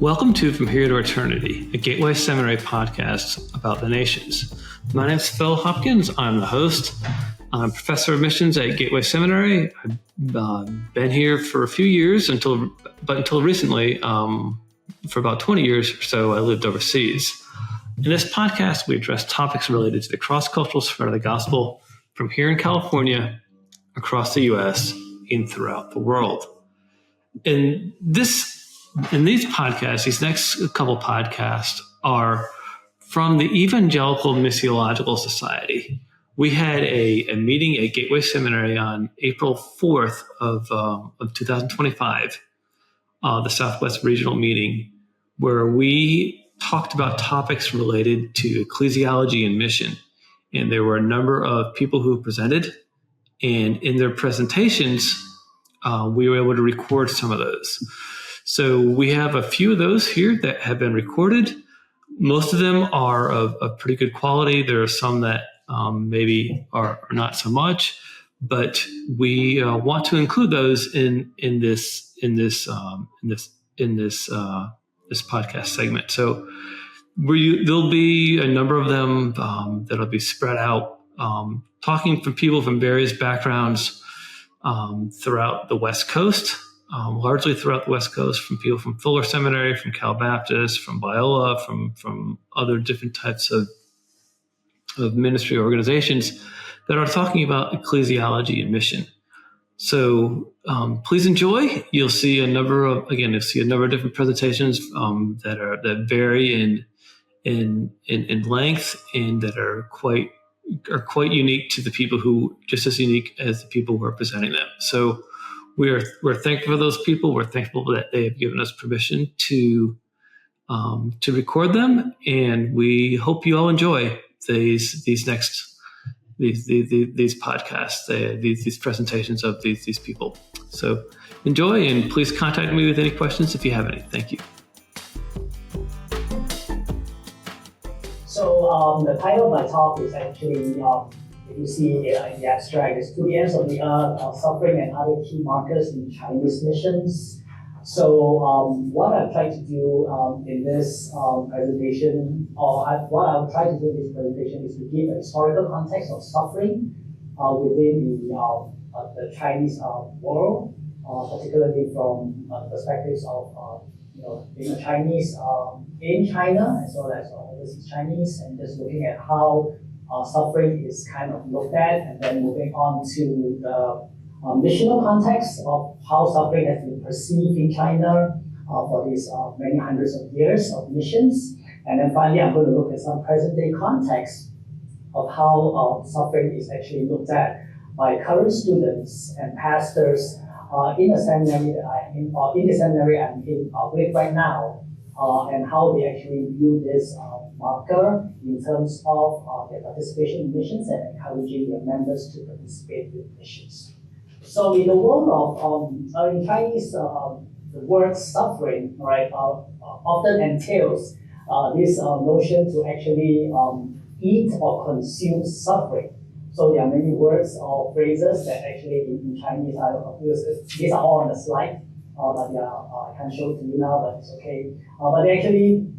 Welcome to From Here to Eternity, a Gateway Seminary podcast about the nations. My name is Phil Hopkins. I'm the host. I'm professor of missions at Gateway Seminary. I've been here for a few years until recently, for about 20 years or so, I lived overseas. In this podcast, we address topics related to the cross-cultural spread of the gospel from here in California, across the U.S., and throughout the world. In these podcasts, these next couple podcasts are from the Evangelical Missiological Society. We had a meeting at Gateway Seminary on April 4th of 2025, the Southwest Regional Meeting, where we talked about topics related to ecclesiology and mission. And there were a number of people who presented, and in their presentations, we were able to record some of those. So we have a few of those here that have been recorded. Most of them are of pretty good quality. There are some that maybe are not so much, but we want to include those in this podcast segment. So there'll be a number of them that'll be spread out, talking from people from various backgrounds throughout the West Coast. Largely throughout the West Coast, from people from Fuller Seminary, from Cal Baptist, from Biola, from other different types of ministry organizations that are talking about ecclesiology and mission. So please enjoy. You'll see a number of different presentations that vary in length and that are quite unique to the people who, just as unique as the people who are presenting them. So we're thankful for those people. We're thankful that they have given us permission to record them, and we hope you all enjoy these podcasts, these presentations of these people. So enjoy, and please contact me with any questions if you have any. Thank you. So the title of my talk is actually, if you see in the abstract, is To the Ends of the Earth, Suffering and Other Key Markers in Chinese Missions. So what I've tried to do in this presentation, what I'll try to do in this presentation is to give a historical context of suffering within the Chinese world, particularly from perspectives of being a Chinese in China as well as overseas Chinese, and just looking at how suffering is kind of looked at, and then moving on to the missional context of how suffering has been perceived in China for these many hundreds of years of missions. And then finally, I'm going to look at some present-day context of how suffering is actually looked at by current students and pastors in the seminary that I'm in, or in the seminary I'm in with right now, and how they actually view this marker in terms of their participation in missions and encouraging their members to participate in missions. So in the world of, in Chinese, the word suffering, right, often entails this notion to actually eat or consume suffering. So there are many words or phrases that actually in Chinese, these are all on the slide, but I can't show it to you now, but it's okay. But they actually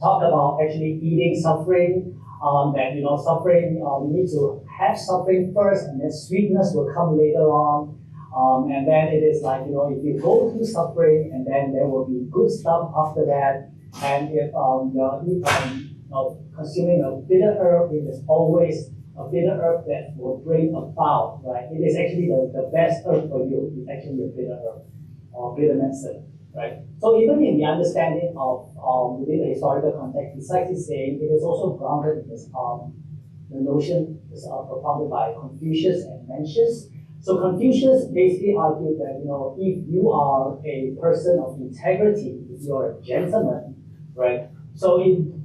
talk about actually eating suffering, that suffering, we need to have suffering first, and then sweetness will come later on. And then it is like, if you go through suffering, and then there will be good stuff after that. And if consuming a bitter herb, it is always a bitter herb that will bring about, right? It is actually the best herb for you. It's actually a bitter herb or bitter medicine, right? So even in the understanding of within the historical context, besides this saying, it is also grounded in this, the notion is propounded by Confucius and Mencius. So Confucius basically argued that if you are a person of integrity, if you are a gentleman, right? So in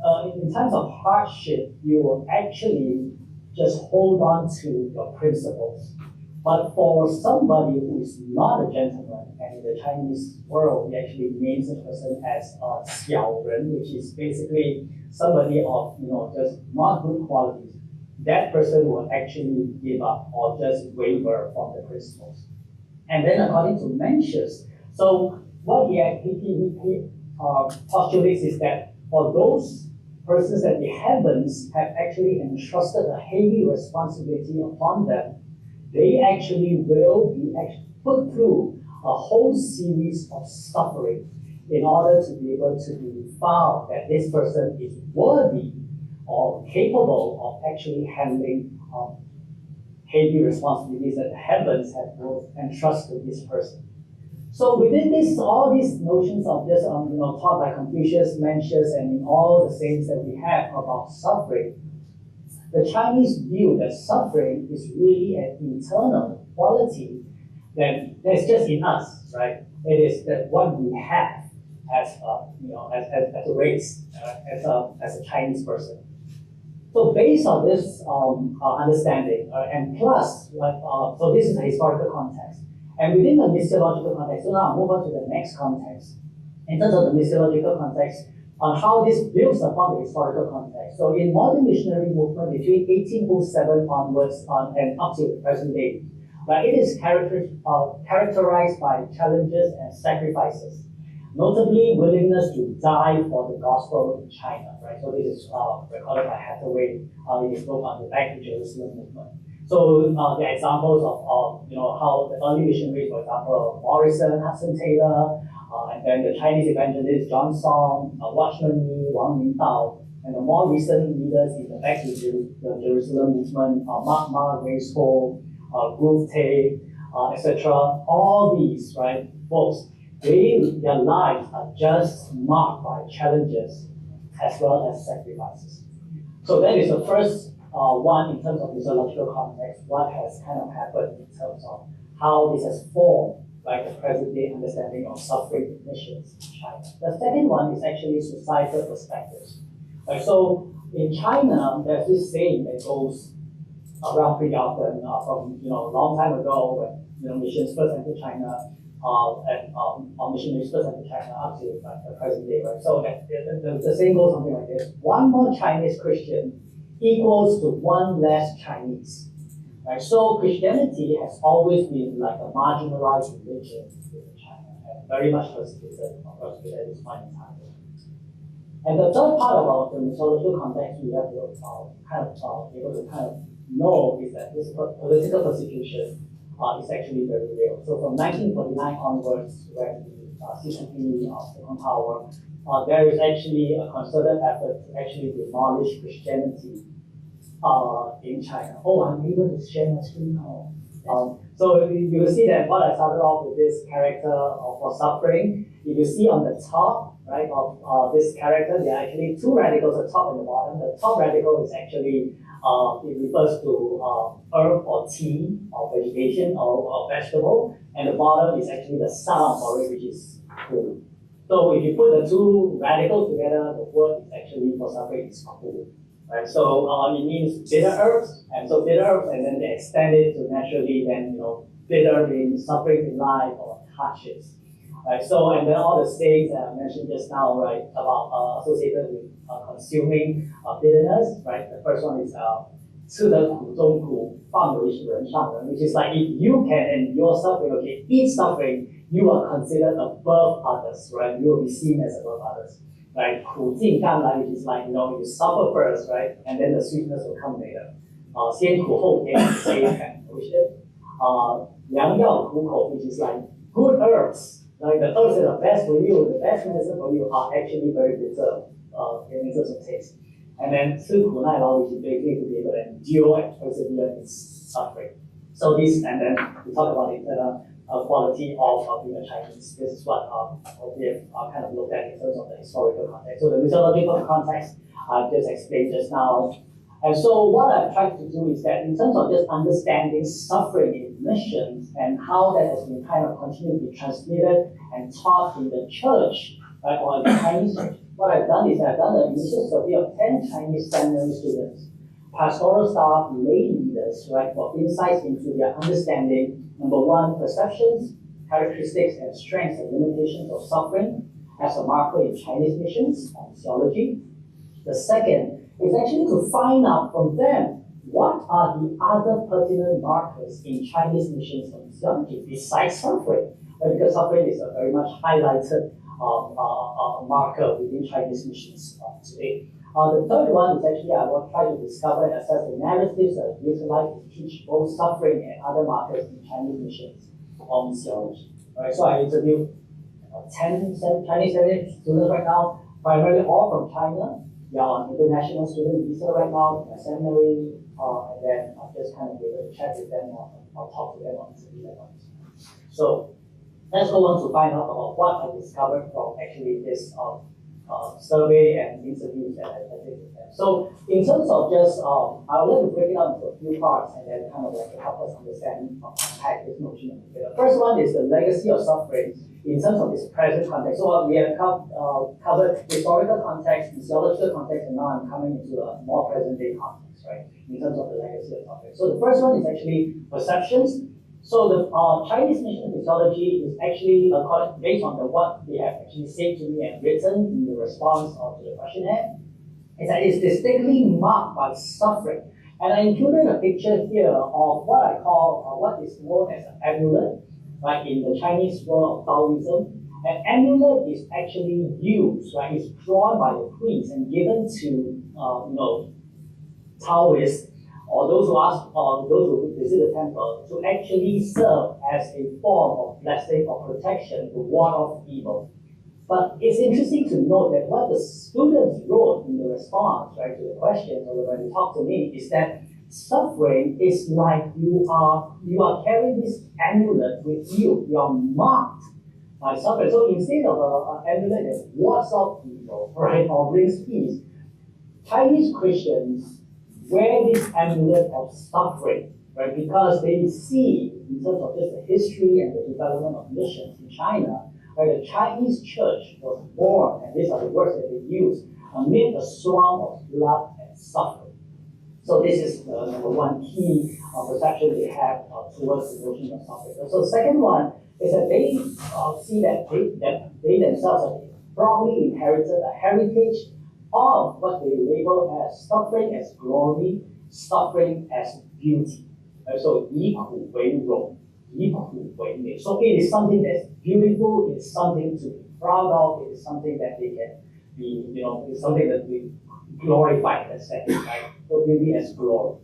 times of hardship, you will actually just hold on to your principles. But for somebody who is not a gentleman, and in the Chinese world, we actually name such a person as xiao ren, which is basically somebody of just not good qualities. That person will actually give up or just waver from the principles. And then according to Mencius, so what he postulates is that for those persons that the heavens have actually entrusted a heavy responsibility upon them, they actually will be put through a whole series of suffering in order to be able to be found that this person is worthy or capable of actually handling heavy responsibilities that the heavens have both entrusted this person. So within this, all these notions of just taught by Confucius, Mencius, and in all the sayings that we have about suffering, the Chinese view that suffering is really an internal quality that's just in us, right? It is that what we have as a race, as a Chinese person. So based on this understanding, and plus, so this is the historical context. And within the missiological context, so now I'll move on to the next context. In terms of the missiological context, on how this builds upon the historical context. So in modern missionary movement between 1807 onwards and up to the present day, right, it is characterized by challenges and sacrifices, notably willingness to die for the gospel in China, right? So this is recorded by Hathaway in his book on the Back to Jerusalem movement. So there are examples of how the early missionaries, for example, Morrison, Hudson Taylor, and then the Chinese evangelist John Song, Watchman Nee, Wang Mingdao, and the more recent leaders in the Back to the Jerusalem movement, Mark Ma, Grace Ho, Groove Tay, etc. All these, right, folks, their lives are just marked by challenges as well as sacrifices. So that is the first one in terms of missiological context, what has kind of happened in terms of how this has formed the present day understanding of suffering in missions in China. The second one is actually societal perspectives. Right, so in China, there's this saying that goes around pretty often from a long time ago when missions first entered China and missionaries first entered China up to the present day. Right, so the saying goes something like this: one more Chinese Christian equals to one less Chinese. Right? So Christianity has always been like a marginalized religion in China, and very much persecuted at this point in time. And the third part about the missiological context we have to able to know is that this political persecution is actually very real. So from 1949 onwards, when the CCP took on power, there is actually a concerted effort to actually demolish Christianity in China. Oh, I'm able to share my screen now. So you will see that what I started off with this character for suffering. If you see on the top, right, of this character, there are actually two radicals, the top and the bottom. The top radical is actually, it refers to herb or tea or vegetation or vegetable, and the bottom is actually the sound for it, which is cool. So if you put the two radicals together, the word is actually for suffering is cool. Right, so it means bitter herbs, and so bitter herbs, and then they extend it to naturally then bitter means suffering in life or hardships. Right, so and then all the sayings that I mentioned just now, right, about associated with consuming bitterness, right. The first one is 吃得苦中苦，放为人上人, which is like if you can endure suffering, okay, eat suffering, you are considered above others, right? You will be seen as above others. Right, 苦尽甘来, which is like you suffer first, right, and then the sweetness will come later. 先苦后甜, say and bullshit. 良药苦口, which is like good herbs, like the herbs that are best for you, the best medicine for you are actually very bitter in terms of taste. And then 吃苦耐劳, which is basically to be able to endure and persevere in suffering. So this, and then we talk about it. Quality of being a Chinese. This is what we have kind of looked at in terms of the historical context. So the missiological context I've just explained just now. And so what I've tried to do is that in terms of just understanding suffering in missions and how that has been kind of continued to be transmitted and taught in the church, right, or in the Chinese church, what I've done is I've done an initial survey of 10 Chinese seminary students, pastoral staff, lay leaders, right, for insights into their understanding. Number one, perceptions, characteristics, and strengths and limitations of suffering as a marker in Chinese missions and theology. The second is actually to find out from them what are the other pertinent markers in Chinese missions and theology besides suffering, right? Because suffering is a very much highlighted marker within Chinese missions today. The third one is actually I will try to discover and assess the narratives that are utilized to teach both suffering and other markers in Chinese missions or missiology. Right, so I interviewed 10 Chinese students right now, primarily all from China. They are on international student visa right now in a seminary, and then I'll just kind of be able to chat with them or talk to them on interview level. So let's go on to find out about what I discovered from actually this survey and interviews that I did with them. So in terms of just, I would like to break it down into a few parts and then kind of like help us understand unpack this notion a bit. The first one is the legacy of suffering in terms of this present context. So we have covered historical context, missiological context, and now I'm coming into a more present day context, right? In terms of the legacy of suffering. So the first one is actually perceptions. So the Chinese mission missiology is actually based on what they have actually said to me and written in the response to the questionnaire, is that it's distinctly marked by suffering. And I included a picture here of what I call what is known as an amulet, right, in the Chinese world of Taoism. An amulet is actually used, right, it's drawn by the priest and given to Taoists or those who ask, or those who visit the temple, to actually serve as a form of blessing or protection to ward off evil. But it's interesting to note that what the students wrote in the response, right, to the questions or when they talk to me, is that suffering is like you are carrying this amulet with you. You are marked by suffering. So instead of an amulet that wards off evil, right, or brings peace, Chinese Christians wear this amulet of suffering, right? Because they see, in terms of just the history and the development of missions in China, right, the Chinese church was born, and these are the words that they use, amid a storm of blood and suffering. So this is the number one key perception they have towards the notion of suffering. So the second one is that they see that they themselves have probably inherited a heritage of what they label as suffering as glory, suffering as beauty. So 以苦为荣, 以苦为美. So it is something that's beautiful, it's something to be proud of, it is something that they can be, it's something that we glorify, let's say, right? So beauty as glory.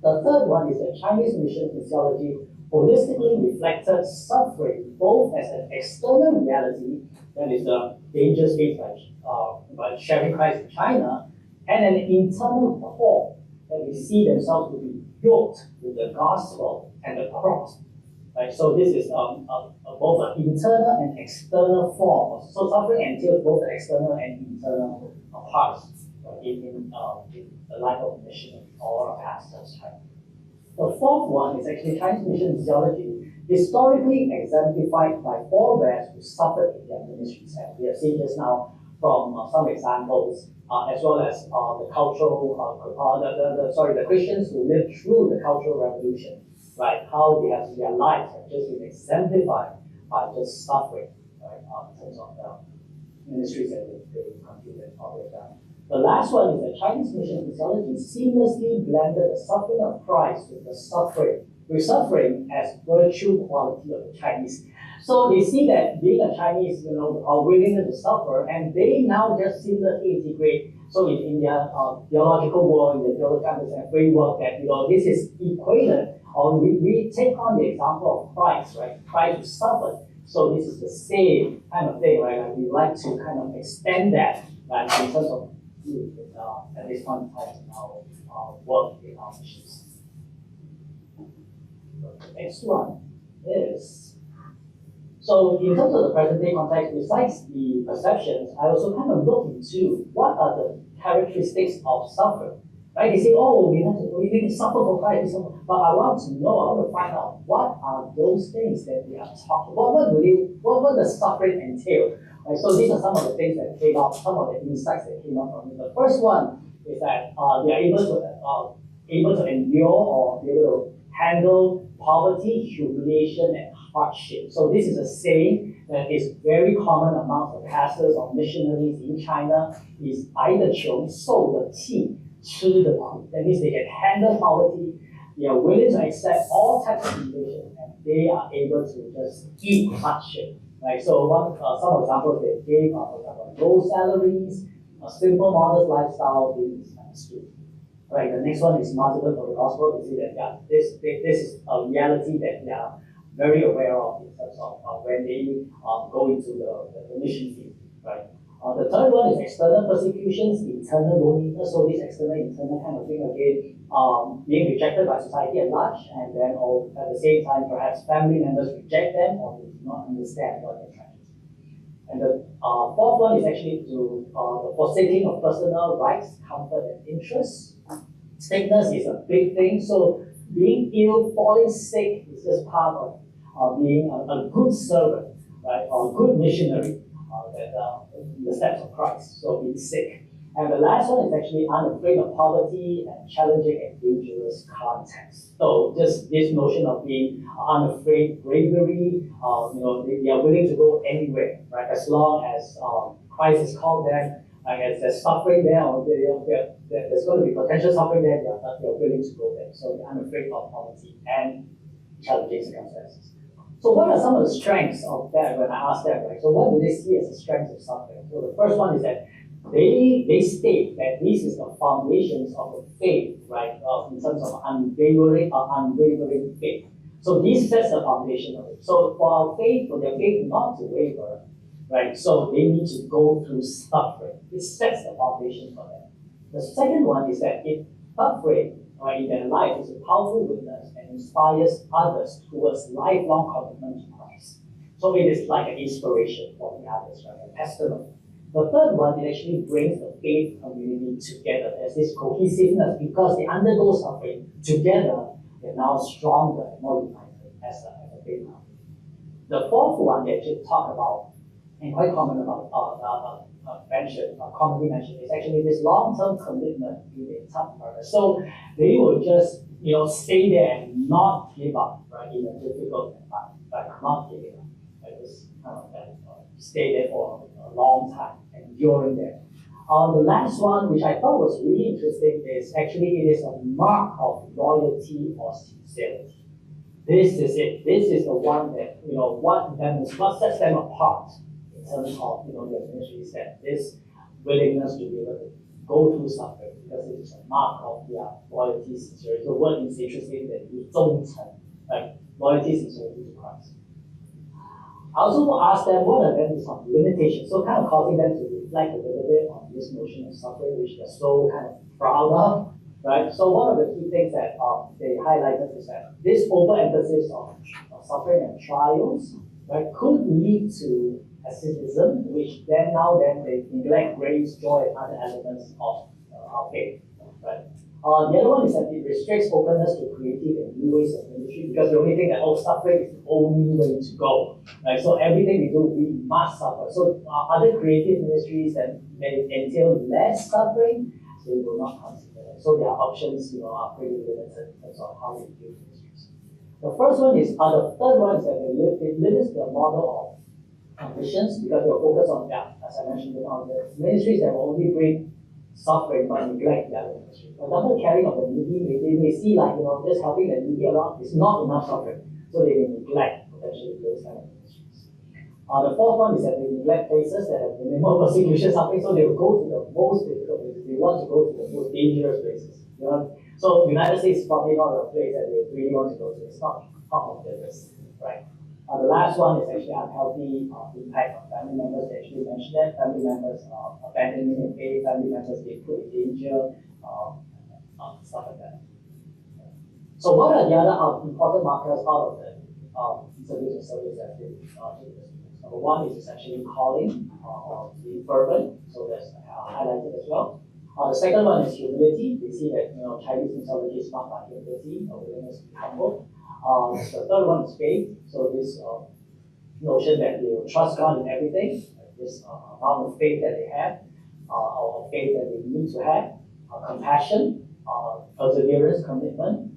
The third one is that Chinese mission missiology holistically reflected suffering both as an external reality, that is the dangers faced by sharing Christ in China, and an internal call that we see themselves to be yoked with the gospel and the cross. Right? So this is both an internal and external form. So suffering entails both the external and internal parts in the life of missionaries or pastors. Right? The fourth one is actually Chinese mission missiology, historically exemplified by forebears who suffered in their ministries. And we have seen just now from some examples, as well as the cultural, the Christians who lived through the Cultural Revolution, right? How they have their lives have just been exemplified by just suffering, right? In terms of the ministries that they completed or they've done. The last one is that Chinese mission missiology seamlessly blended the suffering of Christ with suffering as virtue quality of the Chinese. So they see that being a Chinese, are willing to suffer, and they now just seamlessly integrate. So in their theological world, in the theological and framework, that this is equated, or we take on the example of Christ, right? Christ who suffered. So this is the same kind of thing, right? Like we like to kind of extend that, right, in terms of at this point in time in our work in our missions. The next one is, so in terms of the present day context, besides the perceptions, I also kind of look into what are the characteristics of suffering. Right? They say, oh, we need to suffer for Christ, but I want to know, I want to find out what are those things that we are talking about. What does suffering entail? Right, so these are some of the things that came out, some of the insights that came out from me. The first one is that they are able to endure or be able to handle poverty, humiliation, and hardship. So this is a saying that is very common among the pastors or missionaries in China, is 挨得穷，受得气，吃得苦. That means they can handle poverty, they are willing to accept all types of humiliation, and they are able to just eat hardship. Right, so some examples they gave, for example, low salaries, a simple, modest lifestyle being understood. Right. The next one is martyrdom for the gospel. You see that this is a reality that they are very aware of in terms of when they go into the mission field. Right. The third one is external persecutions, internal loneliness. So this external, internal kind of thing again, being rejected by society at large, and then at the same time, perhaps family members reject them or they do not understand what they're trying to do. And the fourth one is actually the forsaking of personal rights, comfort, and interests. Sickness is a big thing. So being ill, falling sick is just part of being a good servant, right, or a good missionary in the steps of Christ. So being sick. And the last one is actually unafraid of poverty and challenging and dangerous contexts. So just this notion of being unafraid, bravery, they are willing to go anywhere, right? As long as Christ has called them, as there's suffering there, or there's going to be potential suffering there, they're willing to go there. So they're unafraid of poverty and challenging circumstances. So what are some of the strengths of that when I ask them, right? So what do they see as the strengths of suffering? So the first one is that they state that this is the foundations of the faith, right? In terms of unwavering faith. So this sets the foundation of it. So for their faith not to waver, right? So they need to go through suffering. It sets the foundation for them. The second one is that suffering in their life is a powerful witness and inspires others towards lifelong commitment to Christ. So it is like an inspiration for the others, right? A testimony. The third one, it actually brings the faith community together. There's this cohesiveness because they undergo suffering together. They're now stronger and more united as a faith community. The fourth one they actually talk about and quite common about commonly mentioned is actually this long-term commitment in a tough environment. So they will just stay there and not give up, right, in a difficult environment, right, not giving up. Right? Just kind of stay there for a long time, enduring there. The last one, which I thought was really interesting, is actually it is a mark of loyalty or sincerity. This is it. This is the one that what sets them apart in terms of their ministry is that this willingness to be able to go through suffering because it is a mark of their loyalty, sincerity. The word is interesting that you don't like loyalty, sincerity to Christ. I also asked them what are then some limitations, so kind of causing them to reflect a little bit on this notion of suffering, which they're so kind of proud of, right? So one of the key things that they highlighted is that this overemphasis of suffering and trials, right, could lead to asceticism, which then they neglect grace, joy, and other elements of our faith, right? The other one is that it restricts openness to creative and new ways of ministry because the only thing that suffering is the only way to go, right? So everything we do, we must suffer. So other creative ministries that may entail less suffering, they will not consider it. So their options, are pretty limited in terms of how we do ministries. The third one is that it limits the model of missions because they are focused on as I mentioned before, the ministries that will only bring suffering but neglect the other ministry. For example, caring of the needy, they may see just helping the needy around is not enough suffering, so they may neglect potentially those kind of ministries. The fourth one is that they neglect places that have minimal persecution suffering, so they will go to the most difficult places. They want to go to the most dangerous places. So the United States is probably not a place that they really want to go to. It's not top of the list, right? The last one is actually unhealthy impact on family members. They actually mentioned that family members abandoning their faith, family members being put in danger, stuff like that. So what are the other important markers out of the interviews and surveys that they Number one is essentially calling or being fervent, so that's highlighted as well. The second one is humility. They see that Chinese mythology is marked by humility, a willingness to be humble. The third one is faith. So this notion that they will trust God in everything, this amount of faith that they have, or faith that they need to have, compassion, perseverance, commitment,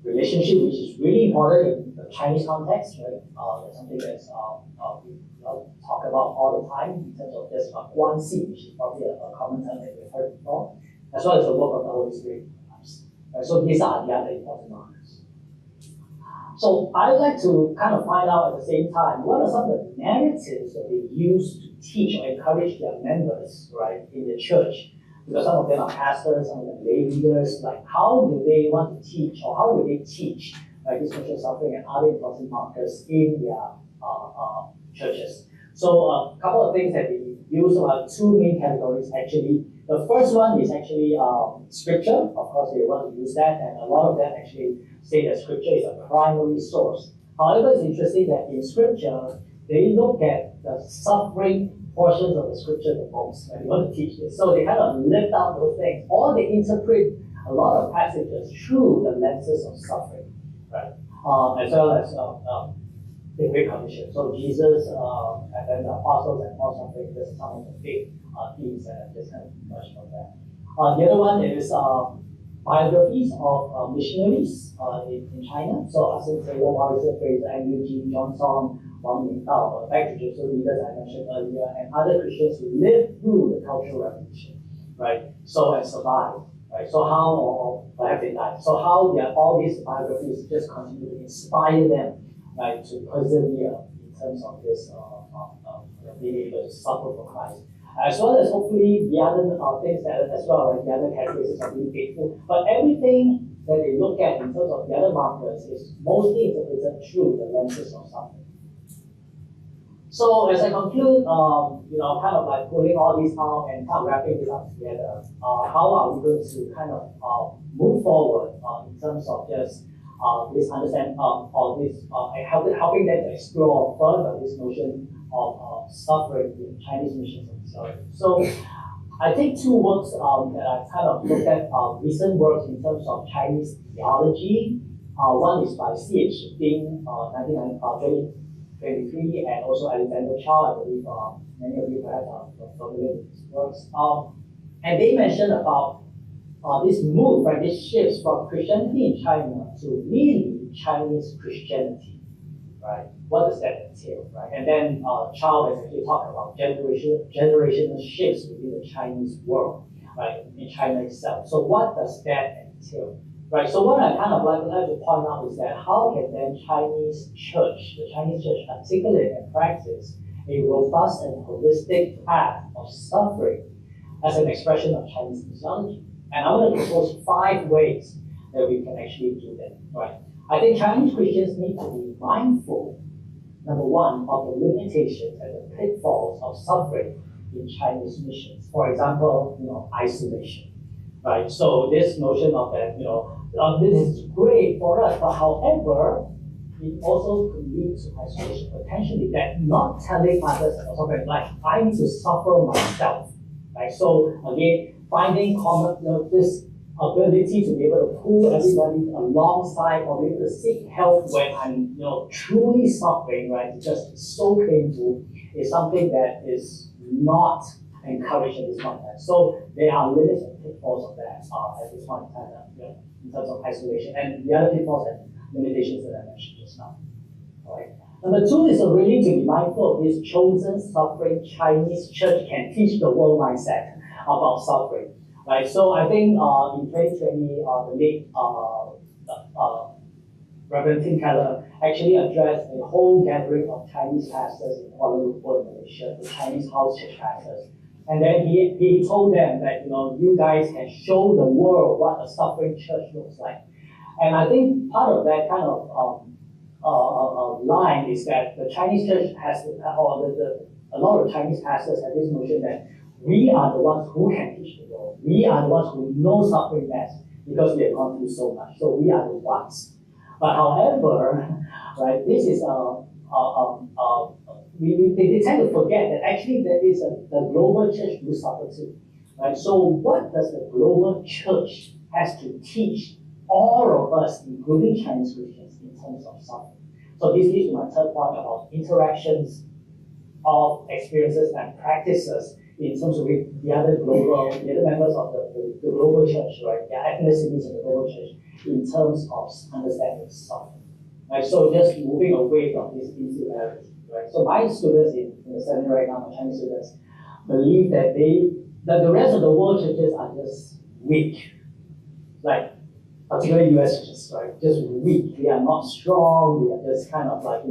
relationship, which is really important in the Chinese context, right? That's something that's we talk about all the time in terms of just guanxi, which is probably a common term that we've heard before, as well as the work of the Holy Spirit. Right? So these are the other important markers. So I'd like to kind of find out at the same time, what are some of the narratives that they use to teach or encourage their members, right, in the church? Because some of them are pastors, some of them lay leaders, like how do they want to teach or how will they teach like this social suffering and other important markers in their churches? So a couple of things that we use are two main categories actually. The first one is actually scripture. Of course, they want to use that, and a lot of them actually say that scripture is a primary source. However, it's interesting that in scripture, they look at the suffering portions of the scripture the most when they want to teach this. So they kind of lift out those things, or they interpret a lot of passages through the lenses of suffering, right? As well as the Great Commission. So Jesus and then the apostles and more suffering. This is some of the big themes that I just kind of touched on that. The other one is biographies of missionaries in China. So Ahern, Taylor, Morrison, Fraser, and Eugene, Johnson, Wang Mingdao, back to Jesuit leaders I mentioned earlier, and other Christians who lived through the Cultural Revolution, right? So and survived, right? So how, or perhaps they died. So how all these biographies just continue to inspire them, right, to persevere in terms of this being able to suffer for Christ. As well as hopefully the other things that as well, like the other characteristics of being faithful. But everything that they look at in terms of the other markers is mostly interpreted through the lenses of suffering. So as I conclude, kind of like pulling all these out and kind of wrapping this up together, how are we going to kind of move forward in terms of just this understanding or this helping them to explore further this notion of suffering in Chinese missions and missiology. So I think two works that I kind of looked at recent works in terms of Chinese theology. One is by C.H. Ding, 1923, and also Alexander Chow. I believe many of you perhaps are familiar with his works. And they mentioned about this move, right, this shifts from Christianity in China to really Chinese Christianity, right? What does that entail, right? And then Chow has actually talked about generational shifts within the Chinese world, right, in China itself. So what does that entail, right? So what I kind of like to point out is that how can then the Chinese church articulate and practice a robust and holistic path of suffering as an expression of Chinese missiology? And I want to propose 5 ways that we can actually do that, right? I think Chinese Christians need to be mindful, number one, of the limitations and the pitfalls of suffering in Chinese missions. For example, isolation, right? So this notion of that, this is great for us, but however, it also could lead to isolation potentially. That not telling others about suffering, like I need to suffer myself, right? So again, finding this ability to be able to pull everybody alongside or be able to seek help when I'm truly suffering, right? It's just so painful, is something that is not encouraged at this point in time. So there are limits and pitfalls of that at this point in time, in terms of isolation, and the other pitfalls and limitations that I mentioned just now. All right. Number 2 is really to be mindful of this chosen suffering Chinese church can teach the world mindset about suffering. Right, so I think in 2020, the late Reverend Tim Keller actually addressed a whole gathering of Chinese pastors in Kuala Lumpur, Malaysia, the Chinese house church pastors. And then he told them that, you guys can show the world what a suffering church looks like. And I think part of that kind of line is that the Chinese church has, a lot of Chinese pastors have this notion that we are the ones who can teach the world. We are the ones who know suffering best because we have gone through so much. So we are the ones. But however, right, this is they tend to forget that actually there is the global church who suffer too. Right? So what does the global church has to teach all of us, including Chinese Christians, in terms of suffering? So this leads to my third point about interactions of experiences and practices in terms of the other members of the global church, right? The ethnicities of the global church in terms of understanding suffering. Right? So just moving away from this insularity, right? So my students in the seminary right now, my Chinese students, believe that the rest of the world churches are just weak. Like particularly US churches, right, just weak. They are not strong. They are just kind of like,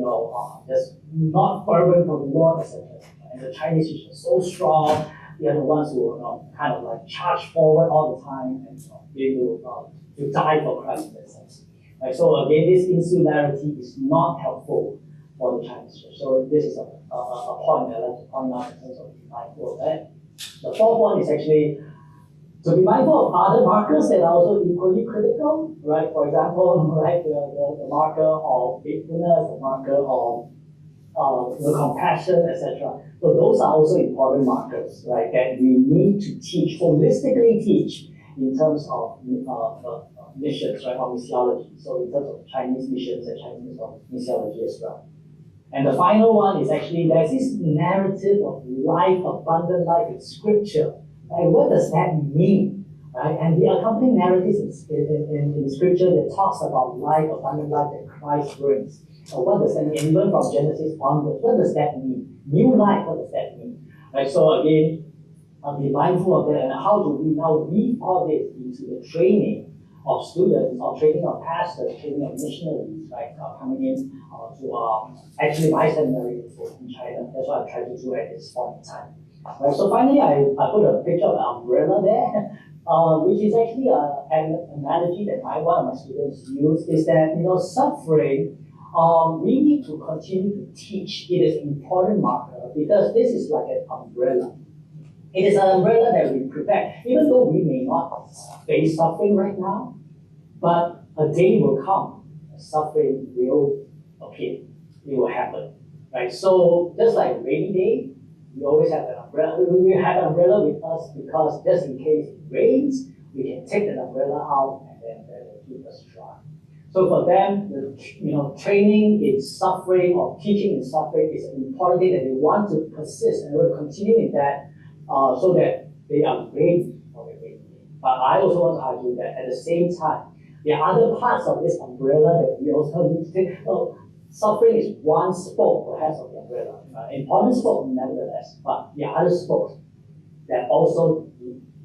just not fervent for the Lord, etc. And the Chinese church is so strong. They are the ones who kind of like charge forward all the time and they to die for Christ in that sense. Right? So again, this insularity is not helpful for the Chinese church. So this is a point that I'd like to point out in terms of being mindful of that. The fourth one is actually to be mindful of other markers that are also equally critical, right? For example, right, the marker of faithfulness, the marker of the compassion, etc. So those are also important markers, right? That we need to teach, holistically teach, in terms of missions, right, or missiology. So in terms of Chinese missions and Chinese missiology as well. And the final one is actually there's this narrative of life, abundant life in Scripture. Right? What does that mean? Right? And the accompanying narratives in Scripture that talks about life, abundant life that Christ brings. So what does that mean? And even from Genesis onwards, what does that mean? New life, what does that mean? Right? So again, be mindful of that and how do we now weave all this into the training of students or training of pastors, training of missionaries, right, coming in to actually my seminary in China. That's what I'm trying to do at this point in time. Right, so finally, I put a picture of an umbrella there, which is actually an analogy that one of my students used, is that, suffering, we need to continue to teach. It is an important marker because this is like an umbrella. It is an umbrella that we prepare, even though we may not face suffering right now, but a day will come, suffering will appear, it will happen, right? So just like a rainy day, we always have an umbrella. We have an umbrella with us because just in case it rains, we can take that umbrella out and then that will keep us dry. So for them, training in suffering or teaching in suffering is an important thing that they want to persist and will continue in that so that they are ready for the rainy day. But I also want to argue that at the same time, there are other parts of this umbrella that we also need to take. Suffering is one spoke, perhaps, of the umbrella. Important spoke, nevertheless, but there are other spokes that also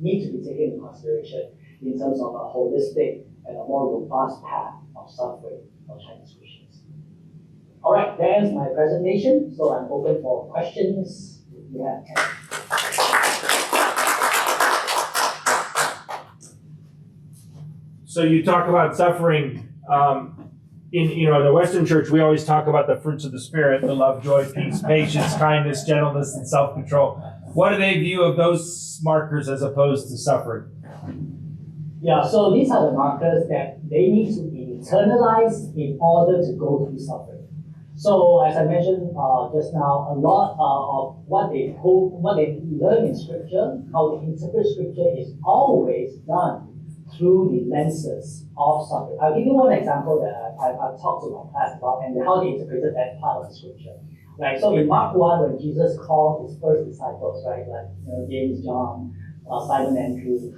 need to be taken into consideration in terms of a holistic and a more robust path of suffering for Chinese Christians. All right, that ends my presentation, so I'm open for questions if you have any. So you talk about suffering. In the Western Church, we always talk about the fruits of the Spirit: the love, joy, peace, patience, kindness, gentleness, and self-control. What do they view of those markers as opposed to suffering? Yeah, so these are the markers that they need to be internalized in order to go through suffering. So as I mentioned just now, a lot of what they learn in Scripture, how they interpret Scripture, is always done through the lenses of suffering. I'll give you one example that I've talked to my class about and how they interpreted that part of the Scripture. Right. So in Mark 1, when Jesus called his first disciples, right, like James, John, Simon, Andrew,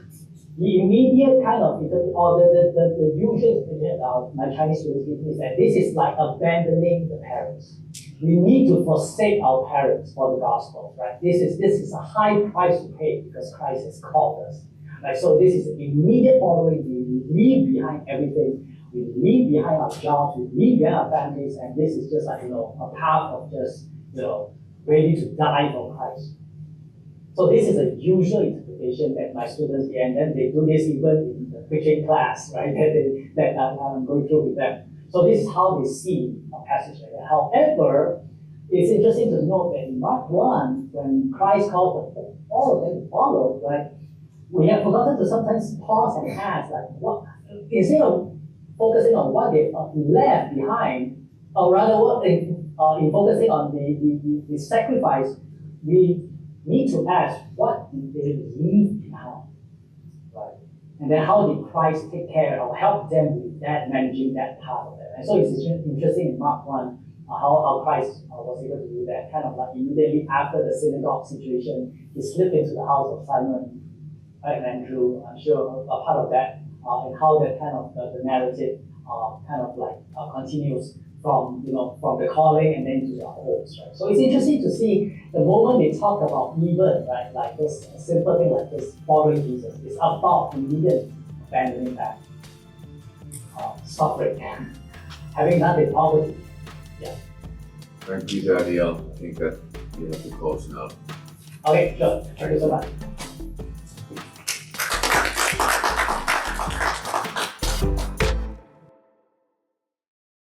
the immediate kind of or the usual interpretation my Chinese students give me is that this is like abandoning the parents. We need to forsake our parents for the gospel, right? This is a high price to pay because Christ has called us. Right? So this is immediate following. We leave behind everything. We leave behind our jobs. We leave behind our families, and this is just like a path of just ready to die for Christ. So this is a usual interpretation that my students get, and then they do this even in the preaching class, right? That I'm going through with them. So this is how they see a passage like that. However, it's interesting to note that in Mark 1, when Christ called all of them to follow, right? We have forgotten to sometimes pause and ask, like, what, instead of focusing on what they left behind, or rather what they in focusing on the sacrifice, we need to ask, what did they leave behind, right? And then how did Christ take care or help them with that, managing that part of it? And so it's interesting in Mark 1 how Christ was able to do that. Kind of like immediately after the synagogue situation, he slipped into the house of Simon and Andrew. I'm sure a part of that and how that kind of the narrative kind of like continues from the calling and then to the homes, right? So it's interesting to see the moment they talk about even, right, like this simple thing like this, following Jesus, is about immediate abandoning that. suffering. Having that in poverty. Thank you, Danielle. I think that you have to close now. Okay, sure. Thank you so much.